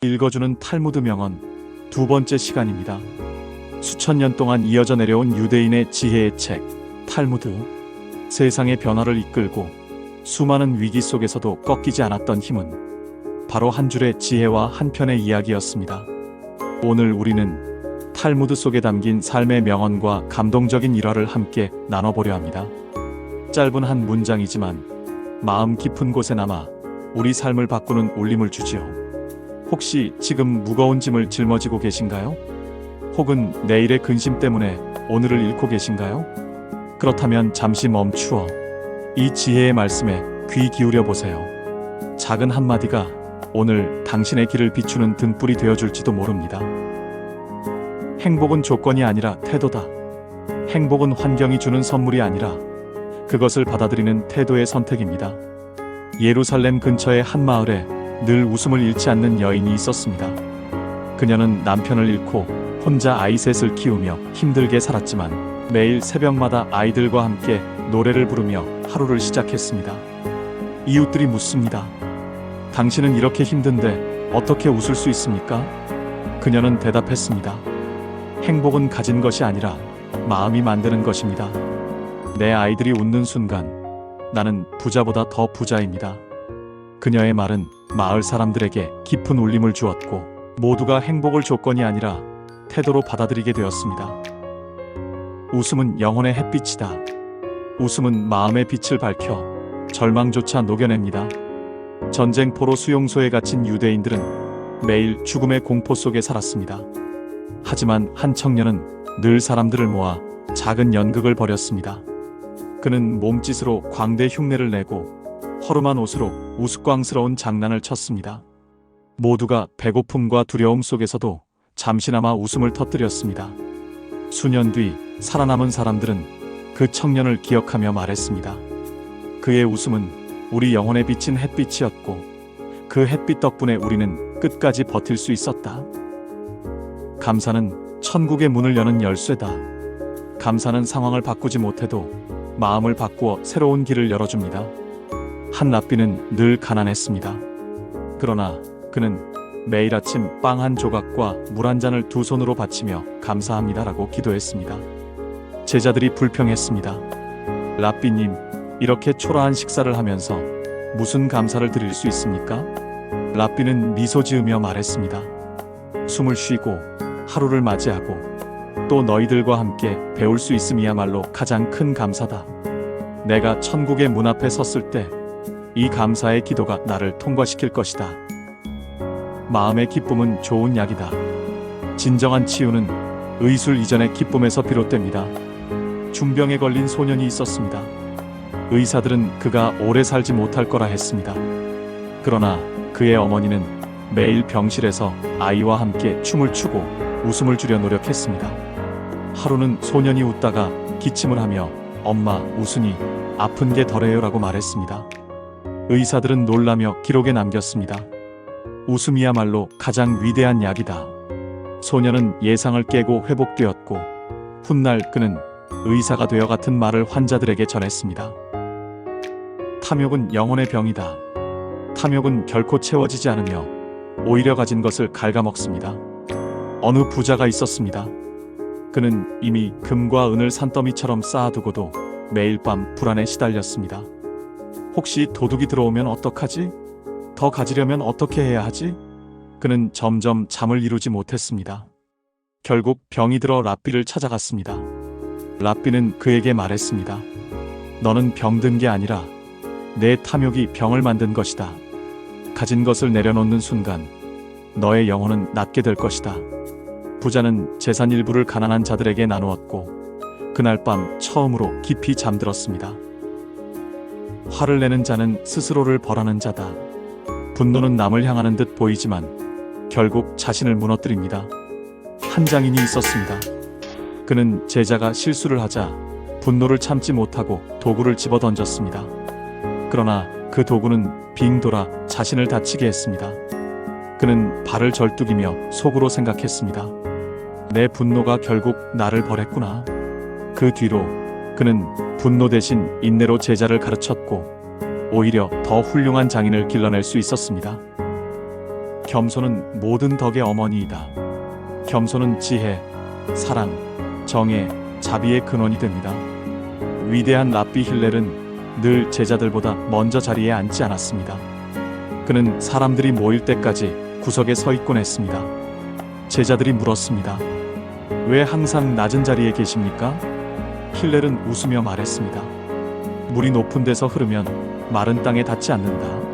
읽어주는 탈무드 명언 두 번째 시간입니다. 수천 년 동안 이어져 내려온 유대인의 지혜의 책 탈무드. 세상의 변화를 이끌고 수많은 위기 속에서도 꺾이지 않았던 힘은 바로 한 줄의 지혜와 한 편의 이야기였습니다. 오늘 우리는 탈무드 속에 담긴 삶의 명언과 감동적인 일화를 함께 나눠보려 합니다. 짧은 한 문장이지만 마음 깊은 곳에 남아 우리 삶을 바꾸는 울림을 주지요. 혹시 지금 무거운 짐을 짊어지고 계신가요? 혹은 내일의 근심 때문에 오늘을 잃고 계신가요? 그렇다면 잠시 멈추어 이 지혜의 말씀에 귀 기울여 보세요. 작은 한마디가 오늘 당신의 길을 비추는 등불이 되어줄지도 모릅니다. 행복은 조건이 아니라 태도다. 행복은 환경이 주는 선물이 아니라 그것을 받아들이는 태도의 선택입니다. 예루살렘 근처의 한 마을에 늘 웃음을 잃지 않는 여인이 있었습니다. 그녀는 남편을 잃고 혼자 아이 셋을 키우며 힘들게 살았지만 매일 새벽마다 아이들과 함께 노래를 부르며 하루를 시작했습니다. 이웃들이 묻습니다. 당신은 이렇게 힘든데 어떻게 웃을 수 있습니까? 그녀는 대답했습니다. 행복은 가진 것이 아니라 마음이 만드는 것입니다. 내 아이들이 웃는 순간 나는 부자보다 더 부자입니다. 그녀의 말은 마을 사람들에게 깊은 울림을 주었고 모두가 행복을 조건이 아니라 태도로 받아들이게 되었습니다. 웃음은 영혼의 햇빛이다. 웃음은 마음의 빛을 밝혀 절망조차 녹여냅니다. 전쟁포로 수용소에 갇힌 유대인들은 매일 죽음의 공포 속에 살았습니다. 하지만 한 청년은 늘 사람들을 모아 작은 연극을 벌였습니다. 그는 몸짓으로 광대 흉내를 내고 허름한 옷으로 우스꽝스러운 장난을 쳤습니다. 모두가 배고픔과 두려움 속에서도 잠시나마 웃음을 터뜨렸습니다. 수년 뒤 살아남은 사람들은 그 청년을 기억하며 말했습니다. 그의 웃음은 우리 영혼에 비친 햇빛이었고 그 햇빛 덕분에 우리는 끝까지 버틸 수 있었다. 감사는 천국의 문을 여는 열쇠다. 감사는 상황을 바꾸지 못해도 마음을 바꾸어 새로운 길을 열어줍니다. 한 랍비는 늘 가난했습니다. 그러나 그는 매일 아침 빵 한 조각과 물 한 잔을 두 손으로 바치며 감사합니다라고 기도했습니다. 제자들이 불평했습니다. 랍비님, 이렇게 초라한 식사를 하면서 무슨 감사를 드릴 수 있습니까? 랍비는 미소 지으며 말했습니다. 숨을 쉬고 하루를 맞이하고 또 너희들과 함께 배울 수 있음이야말로 가장 큰 감사다. 내가 천국의 문 앞에 섰을 때 이 감사의 기도가 나를 통과시킬 것이다. 마음의 기쁨은 좋은 약이다. 진정한 치유는 의술 이전의 기쁨에서 비롯됩니다. 중병에 걸린 소년이 있었습니다. 의사들은 그가 오래 살지 못할 거라 했습니다. 그러나 그의 어머니는 매일 병실에서 아이와 함께 춤을 추고 웃음을 주려 노력했습니다. 하루는 소년이 웃다가 기침을 하며 엄마 웃으니 아픈 게 덜해요라고 말했습니다. 의사들은 놀라며 기록에 남겼습니다. 웃음이야말로 가장 위대한 약이다. 소년은 예상을 깨고 회복되었고 훗날 그는 의사가 되어 같은 말을 환자들에게 전했습니다. 탐욕은 영혼의 병이다. 탐욕은 결코 채워지지 않으며 오히려 가진 것을 갉아먹습니다. 어느 부자가 있었습니다. 그는 이미 금과 은을 산더미처럼 쌓아두고도 매일 밤 불안에 시달렸습니다. 혹시 도둑이 들어오면 어떡하지? 더 가지려면 어떻게 해야 하지? 그는 점점 잠을 이루지 못했습니다. 결국 병이 들어 랍비를 찾아갔습니다. 랍비는 그에게 말했습니다. 너는 병든 게 아니라 내 탐욕이 병을 만든 것이다. 가진 것을 내려놓는 순간 너의 영혼은 낫게 될 것이다. 부자는 재산 일부를 가난한 자들에게 나누었고 그날 밤 처음으로 깊이 잠들었습니다. 화를 내는 자는 스스로를 벌하는 자다. 분노는 남을 향하는 듯 보이지만 결국 자신을 무너뜨립니다. 한 장인이 있었습니다. 그는 제자가 실수를 하자 분노를 참지 못하고 도구를 집어 던졌습니다. 그러나 그 도구는 빙 돌아 자신을 다치게 했습니다. 그는 발을 절뚝이며 속으로 생각했습니다. 내 분노가 결국 나를 벌했구나. 그 뒤로 그는 분노 대신 인내로 제자를 가르쳤고 오히려 더 훌륭한 장인을 길러낼 수 있었습니다. 겸손은 모든 덕의 어머니이다. 겸손은 지혜, 사랑, 정의, 자비의 근원이 됩니다. 위대한 랍비 힐렐은 늘 제자들보다 먼저 자리에 앉지 않았습니다. 그는 사람들이 모일 때까지 구석에 서 있곤 했습니다. 제자들이 물었습니다. 왜 항상 낮은 자리에 계십니까? 힐렐은 웃으며 말했습니다. 물이 높은 데서 흐르면 마른 땅에 닿지 않는다.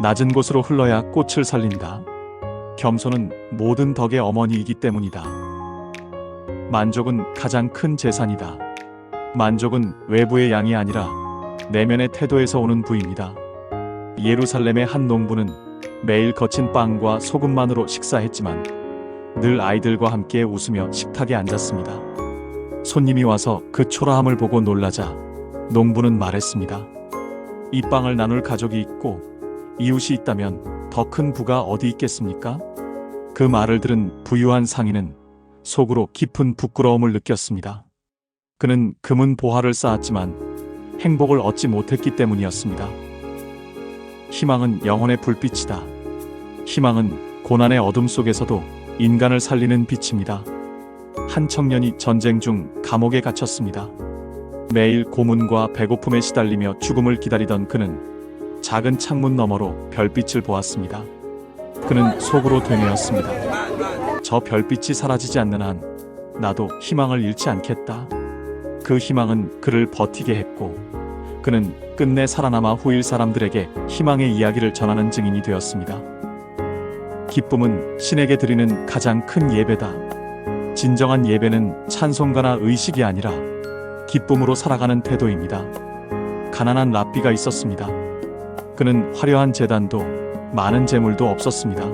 낮은 곳으로 흘러야 꽃을 살린다. 겸손은 모든 덕의 어머니이기 때문이다. 만족은 가장 큰 재산이다. 만족은 외부의 양이 아니라 내면의 태도에서 오는 부입니다. 예루살렘의 한 농부는 매일 거친 빵과 소금만으로 식사했지만 늘 아이들과 함께 웃으며 식탁에 앉았습니다. 손님이 와서 그 초라함을 보고 놀라자 농부는 말했습니다. 이 빵을 나눌 가족이 있고 이웃이 있다면 더 큰 부가 어디 있겠습니까? 그 말을 들은 부유한 상인은 속으로 깊은 부끄러움을 느꼈습니다. 그는 금은 보화를 쌓았지만 행복을 얻지 못했기 때문이었습니다. 희망은 영혼의 불빛이다. 희망은 고난의 어둠 속에서도 인간을 살리는 빛입니다. 한 청년이 전쟁 중 감옥에 갇혔습니다. 매일 고문과 배고픔에 시달리며 죽음을 기다리던 그는 작은 창문 너머로 별빛을 보았습니다. 그는 속으로 되뇌었습니다. 저 별빛이 사라지지 않는 한 나도 희망을 잃지 않겠다. 그 희망은 그를 버티게 했고 그는 끝내 살아남아 후일 사람들에게 희망의 이야기를 전하는 증인이 되었습니다. 기쁨은 신에게 드리는 가장 큰 예배다. 진정한 예배는 찬송가나 의식이 아니라 기쁨으로 살아가는 태도입니다. 가난한 랍비가 있었습니다. 그는 화려한 제단도 많은 재물도 없었습니다.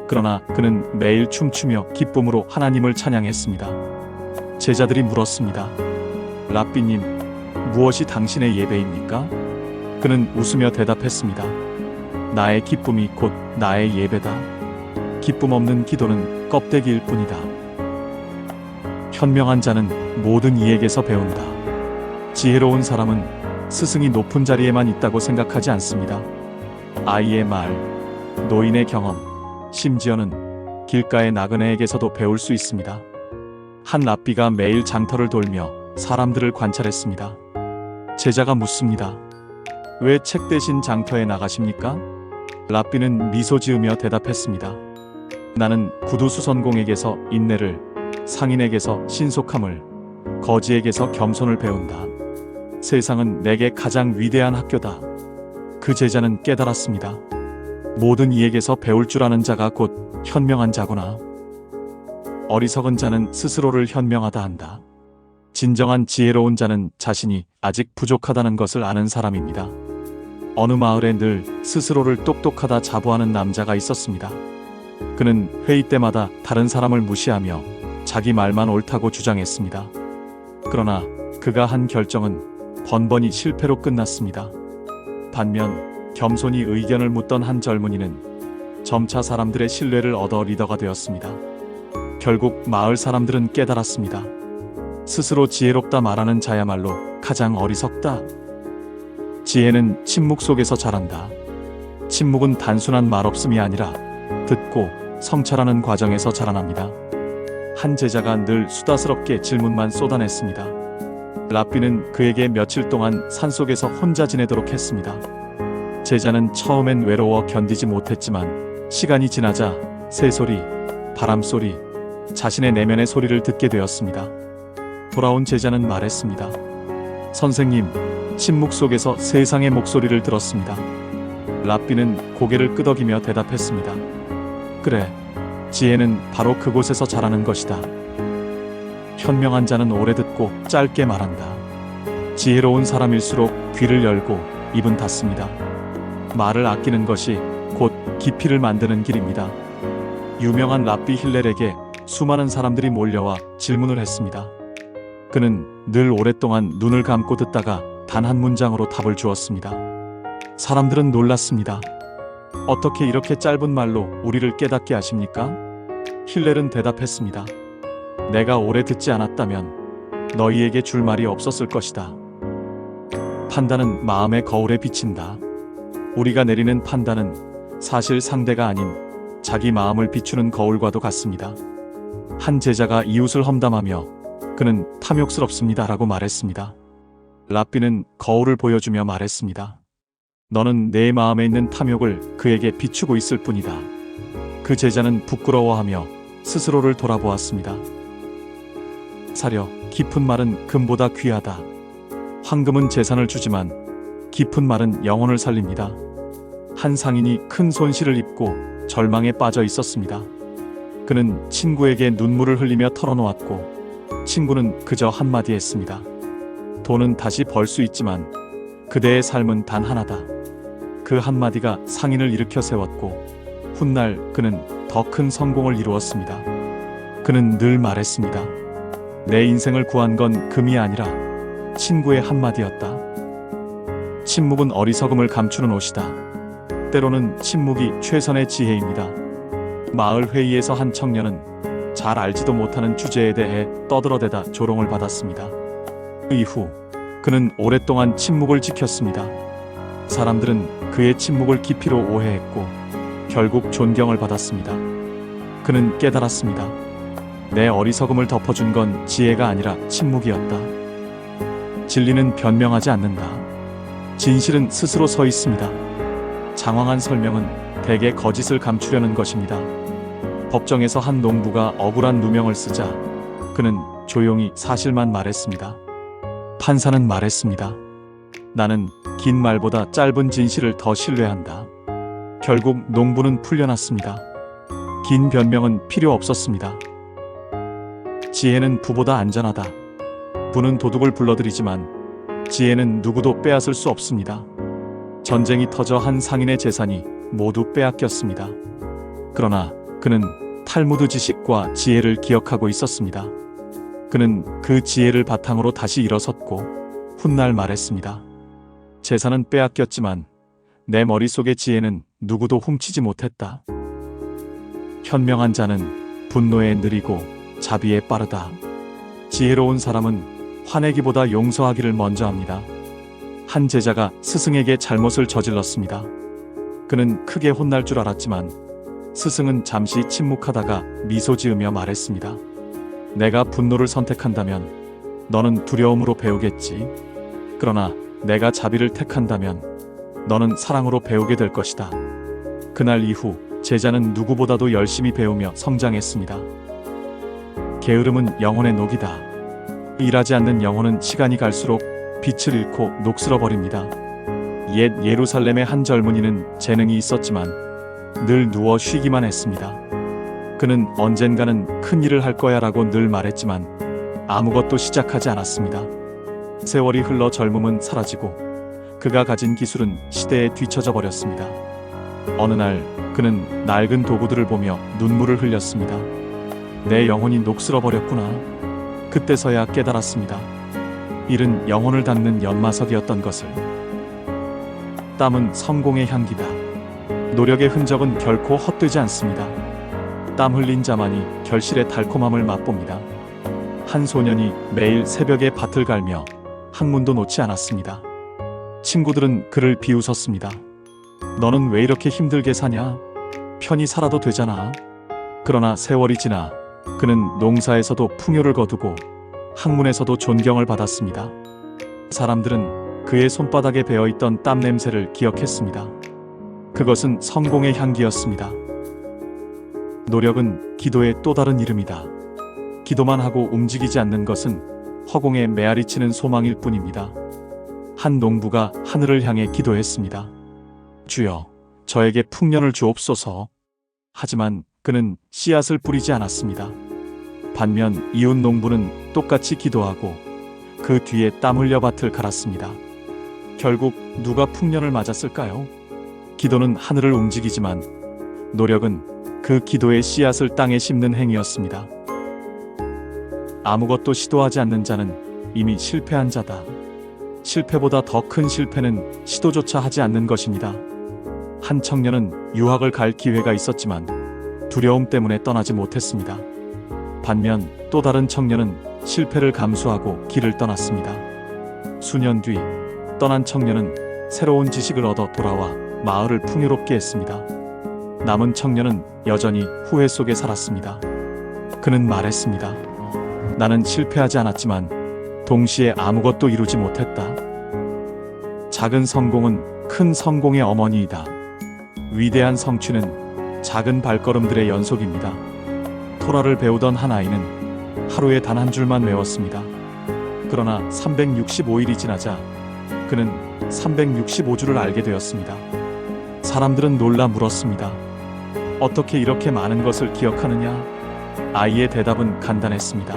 그러나 그는 매일 춤추며 기쁨으로 하나님을 찬양했습니다. 제자들이 물었습니다. 랍비님, 무엇이 당신의 예배입니까? 그는 웃으며 대답했습니다. 나의 기쁨이 곧 나의 예배다. 기쁨 없는 기도는 껍데기일 뿐이다. 현명한 자는 모든 이에게서 배운다. 지혜로운 사람은 스승이 높은 자리에만 있다고 생각하지 않습니다. 아이의 말, 노인의 경험, 심지어는 길가의 나그네에게서도 배울 수 있습니다. 한 랍비가 매일 장터를 돌며 사람들을 관찰했습니다. 제자가 묻습니다. 왜 책 대신 장터에 나가십니까? 랍비는 미소 지으며 대답했습니다. 나는 구두수선공에게서 인내를, 상인에게서 신속함을, 거지에게서 겸손을 배운다. 세상은 내게 가장 위대한 학교다. 그 제자는 깨달았습니다. 모든 이에게서 배울 줄 아는 자가 곧 현명한 자구나. 어리석은 자는 스스로를 현명하다 한다. 진정한 지혜로운 자는 자신이 아직 부족하다는 것을 아는 사람입니다. 어느 마을에 늘 스스로를 똑똑하다 자부하는 남자가 있었습니다. 그는 회의 때마다 다른 사람을 무시하며 자기 말만 옳다고 주장했습니다. 그러나 그가 한 결정은 번번이 실패로 끝났습니다. 반면 겸손히 의견을 묻던 한 젊은이는 점차 사람들의 신뢰를 얻어 리더가 되었습니다. 결국 마을 사람들은 깨달았습니다. 스스로 지혜롭다 말하는 자야말로 가장 어리석다. 지혜는 침묵 속에서 자란다. 침묵은 단순한 말없음이 아니라 듣고 성찰하는 과정에서 자라납니다. 한 제자가 늘 수다스럽게 질문만 쏟아냈습니다. 랍비는 그에게 며칠 동안 산속에서 혼자 지내도록 했습니다. 제자는 처음엔 외로워 견디지 못했지만 시간이 지나자 새소리, 바람소리, 자신의 내면의 소리를 듣게 되었습니다. 돌아온 제자는 말했습니다. 선생님, 침묵 속에서 세상의 목소리를 들었습니다. 랍비는 고개를 끄덕이며 대답했습니다. 그래, 지혜는 바로 그곳에서 자라는 것이다. 현명한 자는 오래 듣고 짧게 말한다. 지혜로운 사람일수록 귀를 열고 입은 닫습니다. 말을 아끼는 것이 곧 깊이를 만드는 길입니다. 유명한 랍비 힐렐에게 수많은 사람들이 몰려와 질문을 했습니다. 그는 늘 오랫동안 눈을 감고 듣다가 단 한 문장으로 답을 주었습니다. 사람들은 놀랐습니다. 어떻게 이렇게 짧은 말로 우리를 깨닫게 하십니까? 힐렐은 대답했습니다. 내가 오래 듣지 않았다면 너희에게 줄 말이 없었을 것이다. 판단은 마음의 거울에 비친다. 우리가 내리는 판단은 사실 상대가 아닌 자기 마음을 비추는 거울과도 같습니다. 한 제자가 이웃을 험담하며 그는 탐욕스럽습니다라고 말했습니다. 랍비는 거울을 보여주며 말했습니다. 너는 내 마음에 있는 탐욕을 그에게 비추고 있을 뿐이다. 그 제자는 부끄러워하며 스스로를 돌아보았습니다. 사려, 깊은 말은 금보다 귀하다. 황금은 재산을 주지만 깊은 말은 영혼을 살립니다. 한 상인이 큰 손실을 입고 절망에 빠져 있었습니다. 그는 친구에게 눈물을 흘리며 털어놓았고 친구는 그저 한마디 했습니다. 돈은 다시 벌 수 있지만 그대의 삶은 단 하나다. 그 한마디가 상인을 일으켜 세웠고 훗날 그는 더 큰 성공을 이루었습니다. 그는 늘 말했습니다. 내 인생을 구한 건 금이 아니라 친구의 한마디였다. 침묵은 어리석음을 감추는 옷이다. 때로는 침묵이 최선의 지혜입니다. 마을 회의에서 한 청년은 잘 알지도 못하는 주제에 대해 떠들어대다 조롱을 받았습니다. 그 이후 그는 오랫동안 침묵을 지켰습니다. 사람들은 그의 침묵을 기피로 오해했고 결국 존경을 받았습니다. 그는 깨달았습니다. 내 어리석음을 덮어준 건 지혜가 아니라 침묵이었다. 진리는 변명하지 않는다. 진실은 스스로 서 있습니다. 장황한 설명은 대개 거짓을 감추려는 것입니다. 법정에서 한 농부가 억울한 누명을 쓰자 그는 조용히 사실만 말했습니다. 판사는 말했습니다. 나는 긴 말보다 짧은 진실을 더 신뢰한다. 결국 농부는 풀려났습니다. 긴 변명은 필요 없었습니다. 지혜는 부보다 안전하다. 부는 도둑을 불러들이지만 지혜는 누구도 빼앗을 수 없습니다. 전쟁이 터져 한 상인의 재산이 모두 빼앗겼습니다. 그러나 그는 탈무드 지식과 지혜를 기억하고 있었습니다. 그는 그 지혜를 바탕으로 다시 일어섰고 훗날 말했습니다. 재산은 빼앗겼지만 내 머릿속의 지혜는 누구도 훔치지 못했다. 현명한 자는 분노에 느리고 자비에 빠르다. 지혜로운 사람은 화내기보다 용서하기를 먼저 합니다. 한 제자가 스승에게 잘못을 저질렀습니다. 그는 크게 혼날 줄 알았지만 스승은 잠시 침묵하다가 미소 지으며 말했습니다. 내가 분노를 선택한다면 너는 두려움으로 배우겠지. 그러나 내가 자비를 택한다면 너는 사랑으로 배우게 될 것이다. 그날 이후 제자는 누구보다도 열심히 배우며 성장했습니다. 게으름은 영혼의 녹이다. 일하지 않는 영혼은 시간이 갈수록 빛을 잃고 녹슬어버립니다. 옛 예루살렘의 한 젊은이는 재능이 있었지만 늘 누워 쉬기만 했습니다. 그는 언젠가는 큰 일을 할 거야 라고 늘 말했지만 아무것도 시작하지 않았습니다. 세월이 흘러 젊음은 사라지고 그가 가진 기술은 시대에 뒤처져 버렸습니다. 어느 날 그는 낡은 도구들을 보며 눈물을 흘렸습니다. 내 영혼이 녹슬어 버렸구나. 그때서야 깨달았습니다. 일은 영혼을 닦는 연마석이었던 것을. 땀은 성공의 향기다. 노력의 흔적은 결코 헛되지 않습니다. 땀 흘린 자만이 결실의 달콤함을 맛봅니다. 한 소년이 매일 새벽에 밭을 갈며 학문도 놓지 않았습니다. 친구들은 그를 비웃었습니다. 너는 왜 이렇게 힘들게 사냐? 편히 살아도 되잖아. 그러나 세월이 지나 그는 농사에서도 풍요를 거두고 학문에서도 존경을 받았습니다. 사람들은 그의 손바닥에 배어있던 땀 냄새를 기억했습니다. 그것은 성공의 향기였습니다. 노력은 기도의 또 다른 이름이다. 기도만 하고 움직이지 않는 것은 허공에 메아리치는 소망일 뿐입니다. 한 농부가 하늘을 향해 기도했습니다. 주여, 저에게 풍년을 주옵소서. 하지만 그는 씨앗을 뿌리지 않았습니다. 반면 이웃 농부는 똑같이 기도하고 그 뒤에 땀 흘려 밭을 갈았습니다. 결국 누가 풍년을 맞았을까요? 기도는 하늘을 움직이지만 노력은 그 기도의 씨앗을 땅에 심는 행위였습니다. 아무것도 시도하지 않는 자는 이미 실패한 자다. 실패보다 더 큰 실패는 시도조차 하지 않는 것입니다. 한 청년은 유학을 갈 기회가 있었지만 두려움 때문에 떠나지 못했습니다. 반면 또 다른 청년은 실패를 감수하고 길을 떠났습니다. 수년 뒤 떠난 청년은 새로운 지식을 얻어 돌아와 마을을 풍요롭게 했습니다. 남은 청년은 여전히 후회 속에 살았습니다. 그는 말했습니다. 나는 실패하지 않았지만 동시에 아무것도 이루지 못했다. 작은 성공은 큰 성공의 어머니이다. 위대한 성취는 작은 발걸음들의 연속입니다. 토라를 배우던 한 아이는 하루에 단 한 줄만 외웠습니다. 그러나 365일이 지나자 그는 365줄을 알게 되었습니다. 사람들은 놀라 물었습니다. 어떻게 이렇게 많은 것을 기억하느냐? 아이의 대답은 간단했습니다.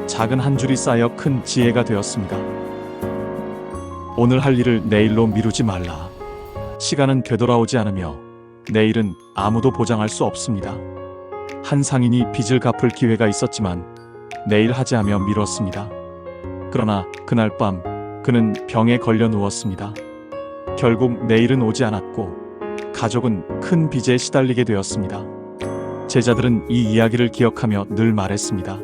작은 한 줄이 쌓여 큰 지혜가 되었습니다. 오늘 할 일을 내일로 미루지 말라. 시간은 되돌아오지 않으며 내일은 아무도 보장할 수 없습니다. 한 상인이 빚을 갚을 기회가 있었지만 내일 하지 하며 미뤘습니다. 그러나 그날 밤 그는 병에 걸려 누웠습니다. 결국 내일은 오지 않았고 가족은 큰 빚에 시달리게 되었습니다. 제자들은 이 이야기를 기억하며 늘 말했습니다.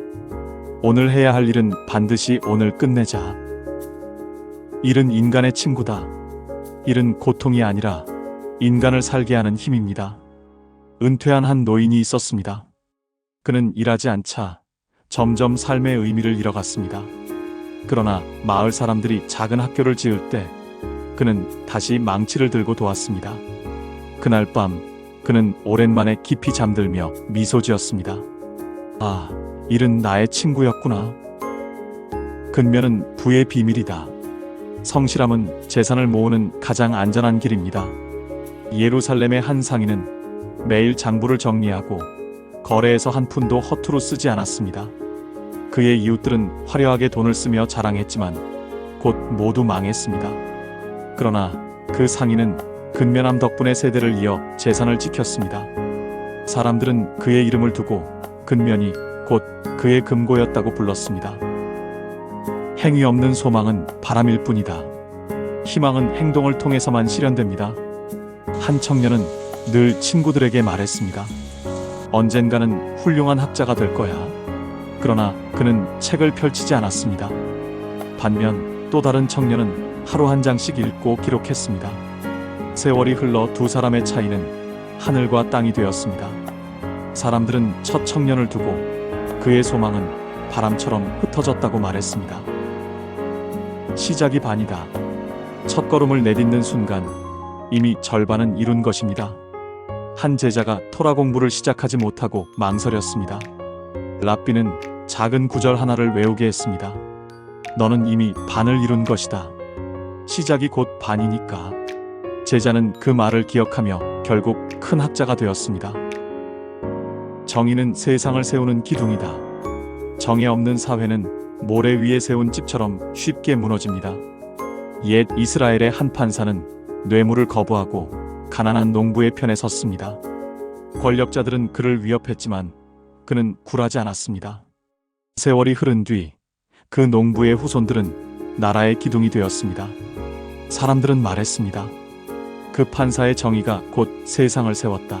오늘 해야 할 일은 반드시 오늘 끝내자. 일은 인간의 친구다. 일은 고통이 아니라 인간을 살게 하는 힘입니다. 은퇴한 한 노인이 있었습니다. 그는 일하지 않자 점점 삶의 의미를 잃어갔습니다. 그러나 마을 사람들이 작은 학교를 지을 때 그는 다시 망치를 들고 도왔습니다. 그날 밤 그는 오랜만에 깊이 잠들며 미소 지었습니다. 아, 일은 나의 친구였구나. 근면은 부의 비밀이다. 성실함은 재산을 모으는 가장 안전한 길입니다. 예루살렘의 한 상인은 매일 장부를 정리하고 거래에서 한 푼도 허투루 쓰지 않았습니다. 그의 이웃들은 화려하게 돈을 쓰며 자랑했지만 곧 모두 망했습니다. 그러나 그 상인은 근면함 덕분에 세대를 이어 재산을 지켰습니다. 사람들은 그의 이름을 두고 근면이 곧 그의 금고였다고 불렀습니다. 행위 없는 소망은 바람일 뿐이다. 희망은 행동을 통해서만 실현됩니다. 한 청년은 늘 친구들에게 말했습니다. 언젠가는 훌륭한 학자가 될 거야. 그러나 그는 책을 펼치지 않았습니다. 반면 또 다른 청년은 하루 한 장씩 읽고 기록했습니다. 세월이 흘러 두 사람의 차이는 하늘과 땅이 되었습니다. 사람들은 첫 청년을 두고 그의 소망은 바람처럼 흩어졌다고 말했습니다. 시작이 반이다. 첫걸음을 내딛는 순간 이미 절반은 이룬 것입니다. 한 제자가 토라 공부를 시작하지 못하고 망설였습니다. 랍비는 작은 구절 하나를 외우게 했습니다. 너는 이미 반을 이룬 것이다. 시작이 곧 반이니까. 제자는 그 말을 기억하며 결국 큰 학자가 되었습니다. 정의는 세상을 세우는 기둥이다. 정의 없는 사회는 모래 위에 세운 집처럼 쉽게 무너집니다. 옛 이스라엘의 한 판사는 뇌물을 거부하고 가난한 농부의 편에 섰습니다. 권력자들은 그를 위협했지만 그는 굴하지 않았습니다. 세월이 흐른 뒤 그 농부의 후손들은 나라의 기둥이 되었습니다. 사람들은 말했습니다. 그 판사의 정의가 곧 세상을 세웠다.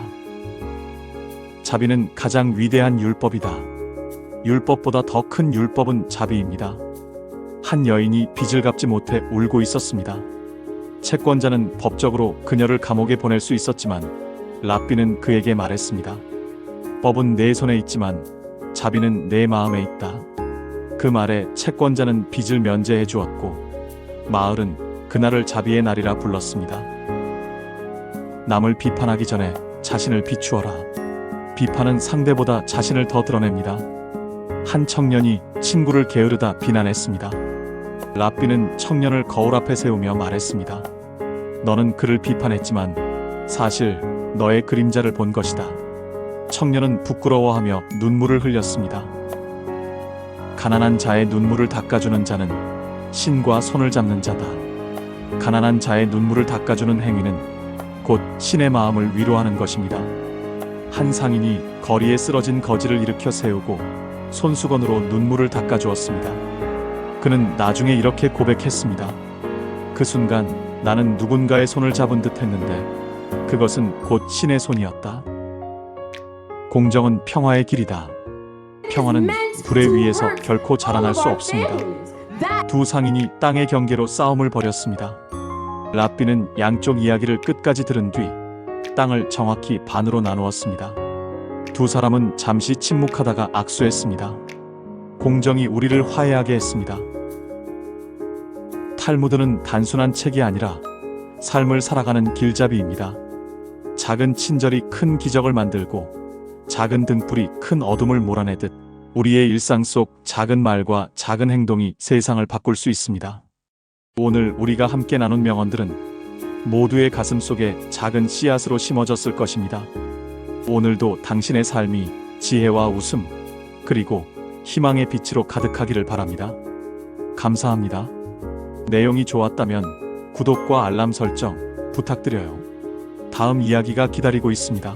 자비는 가장 위대한 율법이다. 율법보다 더 큰 율법은 자비입니다. 한 여인이 빚을 갚지 못해 울고 있었습니다. 채권자는 법적으로 그녀를 감옥에 보낼 수 있었지만 랍비는 그에게 말했습니다. 법은 내 손에 있지만 자비는 내 마음에 있다. 그 말에 채권자는 빚을 면제해 주었고 마을은 그날을 자비의 날이라 불렀습니다. 남을 비판하기 전에 자신을 비추어라. 비판은 상대보다 자신을 더 드러냅니다. 한 청년이 친구를 게으르다 비난했습니다. 랍비는 청년을 거울 앞에 세우며 말했습니다. 너는 그를 비판했지만 사실 너의 그림자를 본 것이다. 청년은 부끄러워하며 눈물을 흘렸습니다. 가난한 자의 눈물을 닦아주는 자는 신과 손을 잡는 자다. 가난한 자의 눈물을 닦아주는 행위는 곧 신의 마음을 위로하는 것입니다. 한 상인이 거리에 쓰러진 거지를 일으켜 세우고 손수건으로 눈물을 닦아주었습니다. 그는 나중에 이렇게 고백했습니다. 그 순간 나는 누군가의 손을 잡은 듯 했는데 그것은 곧 신의 손이었다. 공정은 평화의 길이다. 평화는 불에 의해서 결코 자라날 수 없습니다. 두 상인이 땅의 경계로 싸움을 벌였습니다. 랍비는 양쪽 이야기를 끝까지 들은 뒤 땅을 정확히 반으로 나누었습니다. 두 사람은 잠시 침묵하다가 악수했습니다. 공정이 우리를 화해하게 했습니다. 탈무드는 단순한 책이 아니라 삶을 살아가는 길잡이입니다. 작은 친절이 큰 기적을 만들고 작은 등불이 큰 어둠을 몰아내듯 우리의 일상 속 작은 말과 작은 행동이 세상을 바꿀 수 있습니다. 오늘 우리가 함께 나눈 명언들은 모두의 가슴 속에 작은 씨앗으로 심어졌을 것입니다. 오늘도 당신의 삶이 지혜와 웃음, 그리고 희망의 빛으로 가득하기를 바랍니다. 감사합니다. 내용이 좋았다면 구독과 알람 설정 부탁드려요. 다음 이야기가 기다리고 있습니다.